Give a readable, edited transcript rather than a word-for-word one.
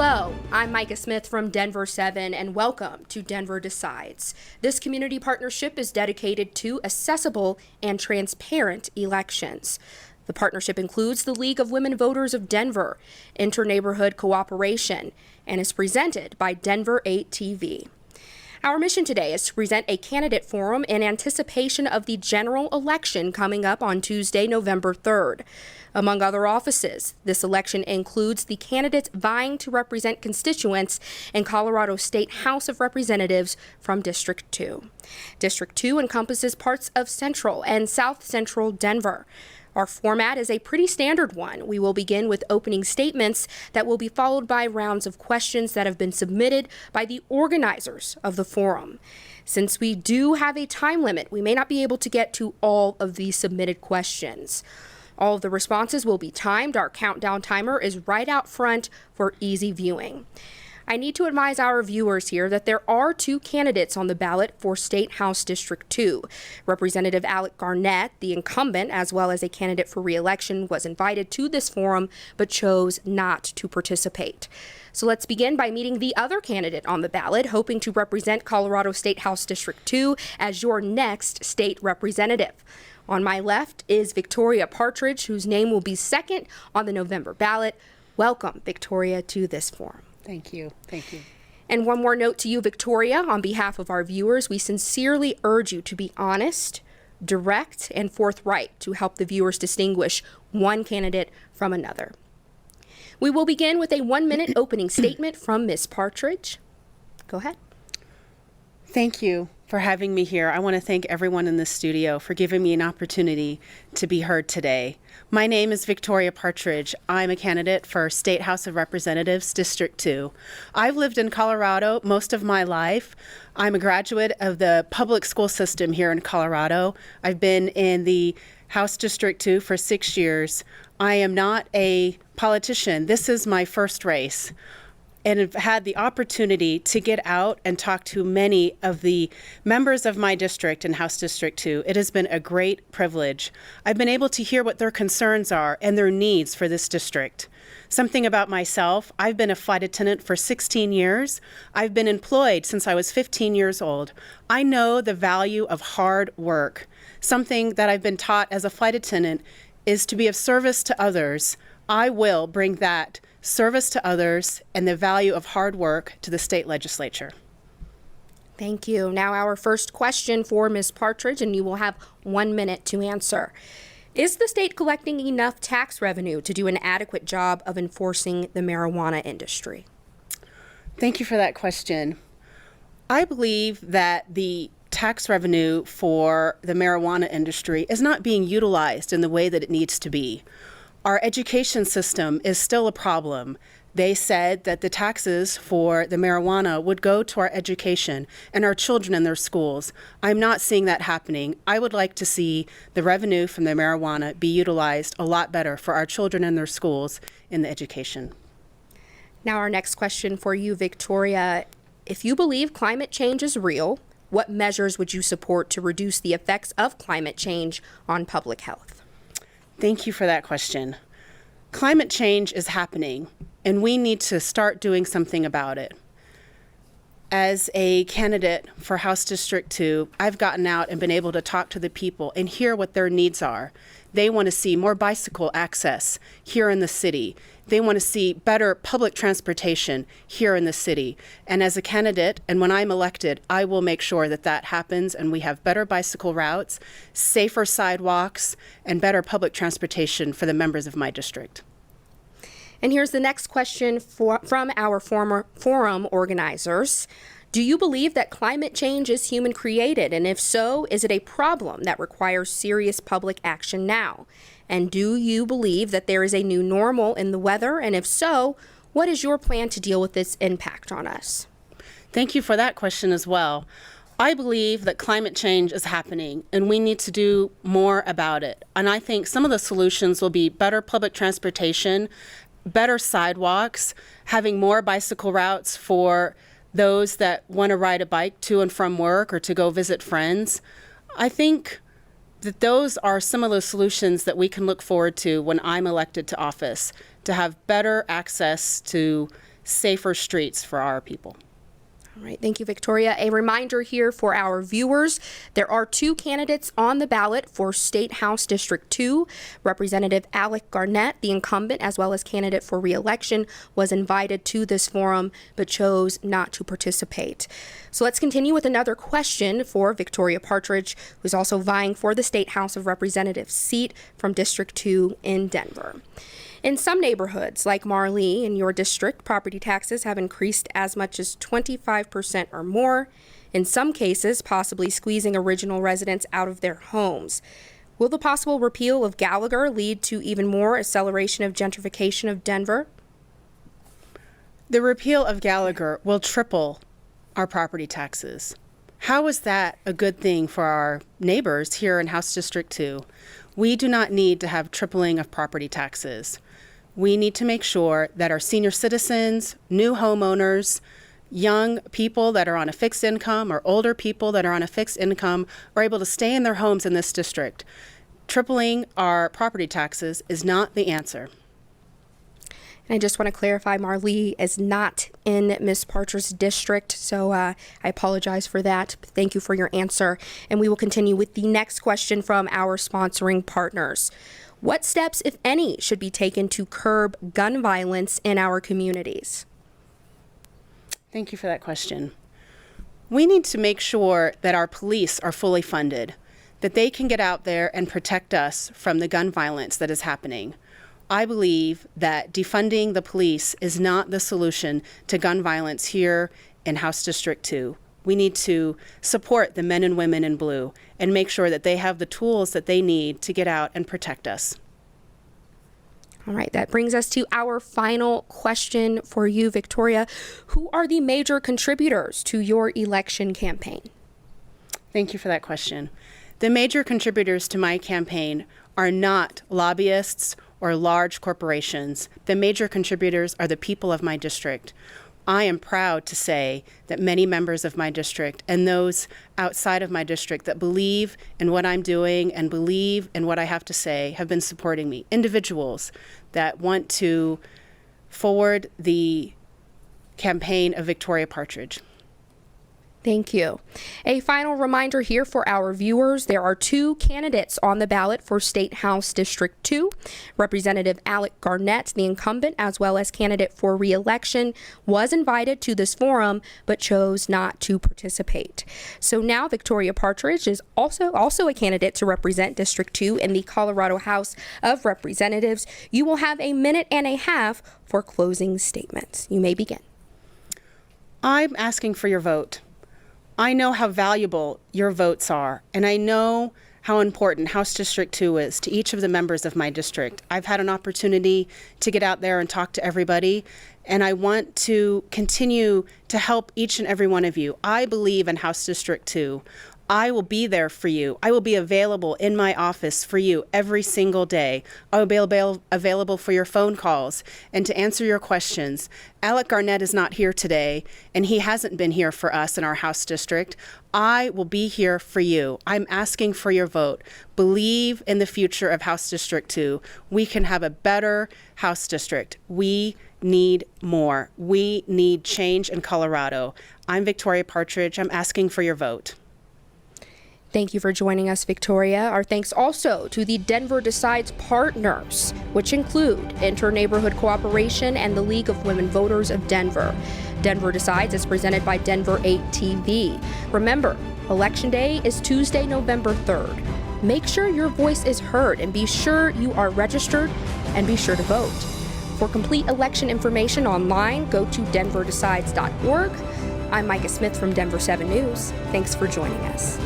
Hello, I'm Micah Smith from Denver 7, and welcome to Denver Decides. This community partnership is dedicated to accessible and transparent elections. The partnership includes the League of Women Voters of Denver, Inter-Neighborhood Cooperation, and is presented by Denver 8 TV. Our mission today is to present a candidate forum in anticipation of the general election coming up on Tuesday, November 3rd. Among other offices, this election includes the candidates vying to represent constituents in Colorado State House of Representatives from District 2. District 2 encompasses parts of central and south central Denver. Our format is a pretty standard one. We will begin with opening statements that will be followed by rounds of questions that have been submitted by the organizers of the forum. Since we do have a time limit, we may not be able to get to all of these submitted questions. All of the responses will be timed. Our countdown timer is right out front for easy viewing. I need to advise our viewers here that there are two candidates on the ballot for State House District 2. Representative Alec Garnett, the incumbent, as well as a candidate for re-election, was invited to this forum but chose not to participate. So let's begin by meeting the other candidate on the ballot, hoping to represent Colorado State House District 2 as your next state representative. On my left is Victoria Partridge, whose name will be second on the November ballot. Welcome, Victoria, to this forum. Thank you. Thank you. And one more note to you, Victoria. On behalf of our viewers, we sincerely urge you to be honest, direct, and forthright to help the viewers distinguish one candidate from another. We will begin with a 1-minute opening statement from Ms. Partridge. Go ahead. Thank you for having me here. I want to thank everyone in the studio for giving me an opportunity to be heard today. My name is Victoria Partridge. I'm a candidate for State House of Representatives, District 2. I've lived in Colorado most of my life. I'm a graduate of the public school system here in Colorado. I've been in the House District 2 for 6 years. I am not a politician. This is my first race, and have had the opportunity to get out and talk to many of the members of my district in House District 2. It has been a great privilege. I've been able to hear what their concerns are and their needs for this district. Something about myself, I've been a flight attendant for 16 years. I've been employed since I was 15 years old. I know the value of hard work. Something that I've been taught as a flight attendant is to be of service to others. I will bring that service to others and the value of hard work to the state legislature. Thank you. Now our first question for Ms. Partridge, and you will have 1 minute to answer. Is the state collecting enough tax revenue to do an adequate job of enforcing the marijuana industry? Thank you for that question. I believe that the tax revenue for the marijuana industry is not being utilized in the way that it needs to be. Our education system is still a problem. They said that the taxes for the marijuana would go to our education and our children in their schools. I'm not seeing that happening. I would like to see the revenue from the marijuana be utilized a lot better for our children in their schools in the education. Now our next question for you, Victoria. If you believe climate change is real, what measures would you support to reduce the effects of climate change on public health? Thank you for that question. Climate change is happening, and we need to start doing something about it. As a candidate for House District 2, I've gotten out and been able to talk to the people and hear what their needs are. They want to see more bicycle access here in the city. They want to see better public transportation here in the city. And as a candidate, and when I'm elected, I will make sure that that happens and we have better bicycle routes, safer sidewalks, and better public transportation for the members of my district. And here's the next question from our former forum organizers. Do you believe that climate change is human created? And if so, is it a problem that requires serious public action now? And do you believe that there is a new normal in the weather? And if so, what is your plan to deal with this impact on us? Thank you for that question as well. I believe that climate change is happening and we need to do more about it. And I think some of the solutions will be better public transportation, better sidewalks, having more bicycle routes for those that want to ride a bike to and from work or to go visit friends. I think that those are some of the solutions that we can look forward to when I'm elected to office, to have better access to safer streets for our people. All right, thank you, Victoria. A reminder here for our viewers, there are 2 candidates on the ballot for State House District 2. Representative Alec Garnett, the incumbent, as well as candidate for re-election, was invited to this forum but chose not to participate. So let's continue with another question for Victoria Partridge, who's also vying for the State House of Representatives seat from District 2 in Denver. In some neighborhoods, like Marlee in your district, property taxes have increased as much as 25% or more, in some cases possibly squeezing original residents out of their homes. Will the possible repeal of Gallagher lead to even more acceleration of gentrification of Denver? The repeal of Gallagher will triple our property taxes. How is that a good thing for our neighbors here in House District 2? We do not need to have tripling of property taxes. We need to make sure that our senior citizens, new homeowners, young people that are on a fixed income or older people that are on a fixed income are able to stay in their homes in this district. Tripling our property taxes is not the answer. And I just want to clarify, Marlee is not in Ms. Partridge's district, so I apologize for that. Thank you for your answer. And we will continue with the next question from our sponsoring partners. What steps, if any, should be taken to curb gun violence in our communities? Thank you for that question. We need to make sure that our police are fully funded, that they can get out there and protect us from the gun violence that is happening. I believe that defunding the police is not the solution to gun violence here in House District 2. We need to support the men and women in blue and make sure that they have the tools that they need to get out and protect us. All right, that brings us to our final question for you, Victoria. Who are the major contributors to your election campaign? Thank you for that question. The major contributors to my campaign are not lobbyists or large corporations. The major contributors are the people of my district. I am proud to say that many members of my district and those outside of my district that believe in what I'm doing and believe in what I have to say have been supporting me. Individuals that want to forward the campaign of Victoria Partridge. Thank you. A final reminder here for our viewers, there are 2 candidates on the ballot for State House District 2. Representative Alec Garnett, the incumbent, as well as candidate for re-election, was invited to this forum but chose not to participate. So now Victoria Partridge is also a candidate to represent District 2 in the Colorado House of Representatives. You will have a minute and a half for closing statements. You may begin. I'm asking for your vote. I know how valuable your votes are, and I know how important House District 2 is to each of the members of my district. I've had an opportunity to get out there and talk to everybody, and I want to continue to help each and every one of you. I believe in House District 2. I will be there for you. I will be available in my office for you every single day. I will be available for your phone calls and to answer your questions. Alec Garnett is not here today, and he hasn't been here for us in our House District. I will be here for you. I'm asking for your vote. Believe in the future of House District 2. We can have a better House District. We need more. We need change in Colorado. I'm Victoria Partridge. I'm asking for your vote. Thank you for joining us, Victoria. Our thanks also to the Denver Decides partners, which include Inter-Neighborhood Cooperation and the League of Women Voters of Denver. Denver Decides is presented by Denver 8 TV. Remember, Election Day is Tuesday, November 3rd. Make sure your voice is heard and be sure you are registered and be sure to vote. For complete election information online, go to denverdecides.org. I'm Micah Smith from Denver 7 News. Thanks for joining us.